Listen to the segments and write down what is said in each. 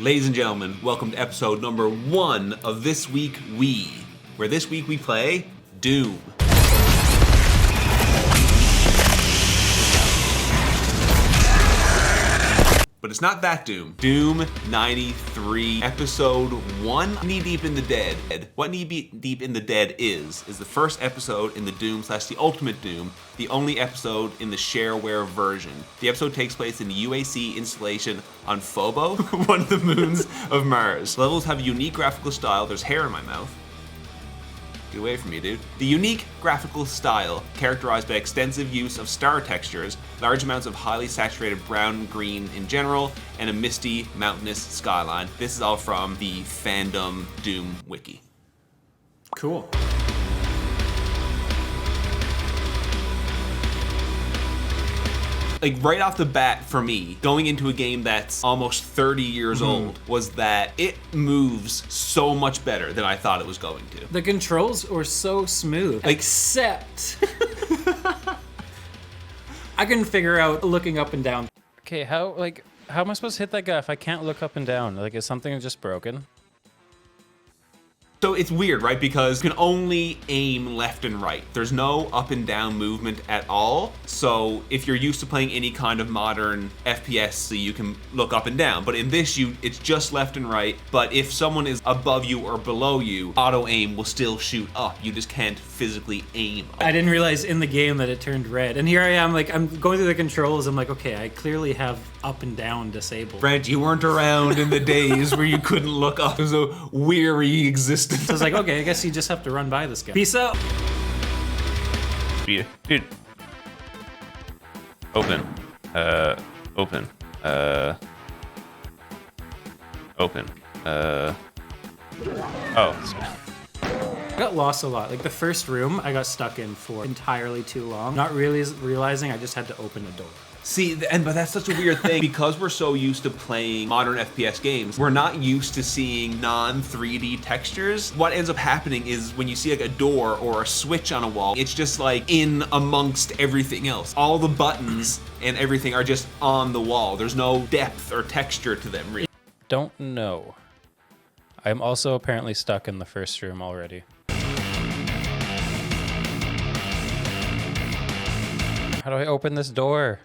Ladies and gentlemen, welcome to episode number 1 of This Week where this week we play Doom. But it's not that Doom. Doom 93, episode 1, Knee Deep in the Dead. What Knee Deep in the Dead is the first episode in the Doom / the Ultimate Doom, the only episode in the shareware version. The episode takes place in the UAC installation on Phobos, one of the moons of Mars. Levels have a unique graphical style. There's hair in my mouth. Get away from me, dude. The unique graphical style, characterized by extensive use of star textures, large amounts of highly saturated brown and green in general, and a misty, mountainous skyline. This is all from the Fandom Doom wiki. Cool. Like, right off the bat for me, going into a game that's almost 30 years old, was that it moves so much better than I thought it was going to. The controls were so smooth, except I couldn't figure out looking up and down. Okay, how am I supposed to hit that guy if I can't look up and down? Like, is something just broken? So it's weird, right? Because you can only aim left and right. There's no up and down movement at all. So if you're used to playing any kind of modern FPS, so you can look up and down. But in this, it's just left and right. But if someone is above you or below you, auto aim will still shoot up. You just can't physically aim up. I didn't realize in the game that it turned red. And here I am, like, I'm going through the controls. I'm like, okay, I clearly have up and down disabled. Brant, you weren't around in the days where you couldn't look up. It was a weary existence. So I was like, okay, I guess you just have to run by this guy. Peace out. Dude. Open. Open. Open. Oh. I got lost a lot. Like, the first room I got stuck in for entirely too long. Not really realizing I just had to open a door. See, but that's such a weird thing because we're so used to playing modern FPS games. We're not used to seeing non-3D textures. What ends up happening is when you see like a door or a switch on a wall, it's just like in amongst everything else. All the buttons and everything are just on the wall. There's no depth or texture to them, really. Don't know. I'm also apparently stuck in the first room already. How do I open this door?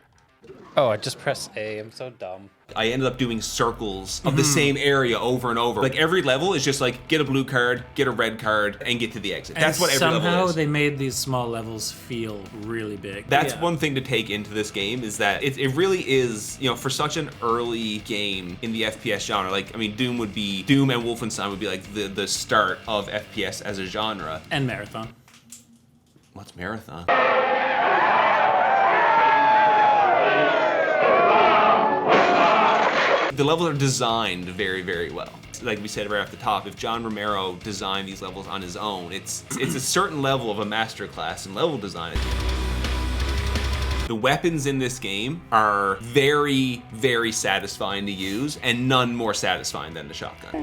Oh, I just press A. I'm so dumb. I ended up doing circles of the same area over and over. Like, every level is just like, get a blue card, get a red card, and get to the exit. That's what every level is. Somehow they made these small levels feel really big. That's one thing to take into this game, is that it really is, you know, for such an early game in the FPS genre, like, I mean, Doom and Wolfenstein would be like the start of FPS as a genre. And Marathon. What's Marathon? The levels are designed very, very well. Like we said right off the top, if John Romero designed these levels on his own, it's a certain level of a masterclass in level design. The weapons in this game are very, very satisfying to use, and none more satisfying than the shotgun.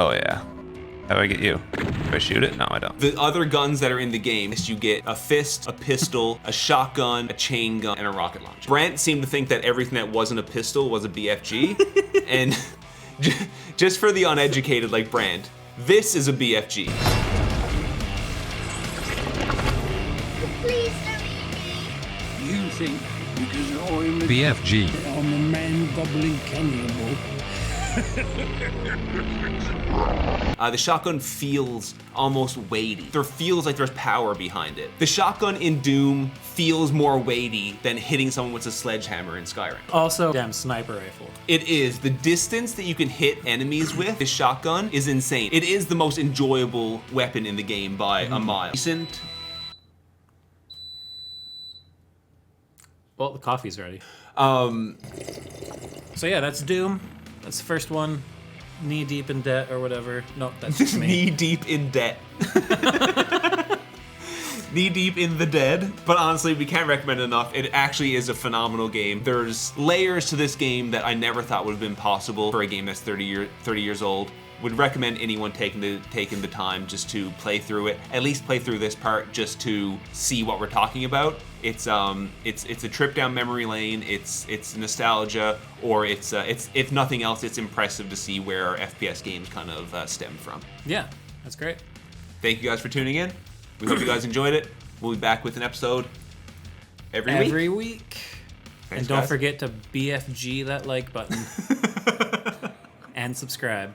Oh yeah. How do I get you? Do I shoot it? No, I don't. The other guns that are in the game is you get a fist, a pistol, a shotgun, a chain gun, and a rocket launcher. Brant seemed to think that everything that wasn't a pistol was a BFG. And just for the uneducated like Brant, this is a BFG. Please don't eat me. You think because I'm BFG. I'm a man-gobbling cannibal. The shotgun feels almost weighty. There feels like there's power behind it. The shotgun in Doom feels more weighty than hitting someone with a sledgehammer in Skyrim. Also, damn sniper rifle. It is. The distance that you can hit enemies with this shotgun is insane. It is the most enjoyable weapon in the game by a mile. Decent. Well, the coffee's ready. So yeah, that's Doom. That's the first one. Knee deep in debt or whatever. No, that's just me. Knee deep in debt. Knee deep in the dead. But honestly, we can't recommend it enough. It actually is a phenomenal game. There's layers to this game that I never thought would have been possible for a game that's 30 years old. Would recommend anyone taking the time just to play through it. At least play through this part just to see what we're talking about. It's a trip down memory lane. It's nostalgia, or it's if nothing else, it's impressive to see where our FPS games kind of stem from. Yeah, that's great. Thank you guys for tuning in. We hope you guys enjoyed it. We'll be back with an episode every week. Thanks, and don't forget to BFG that like button and subscribe.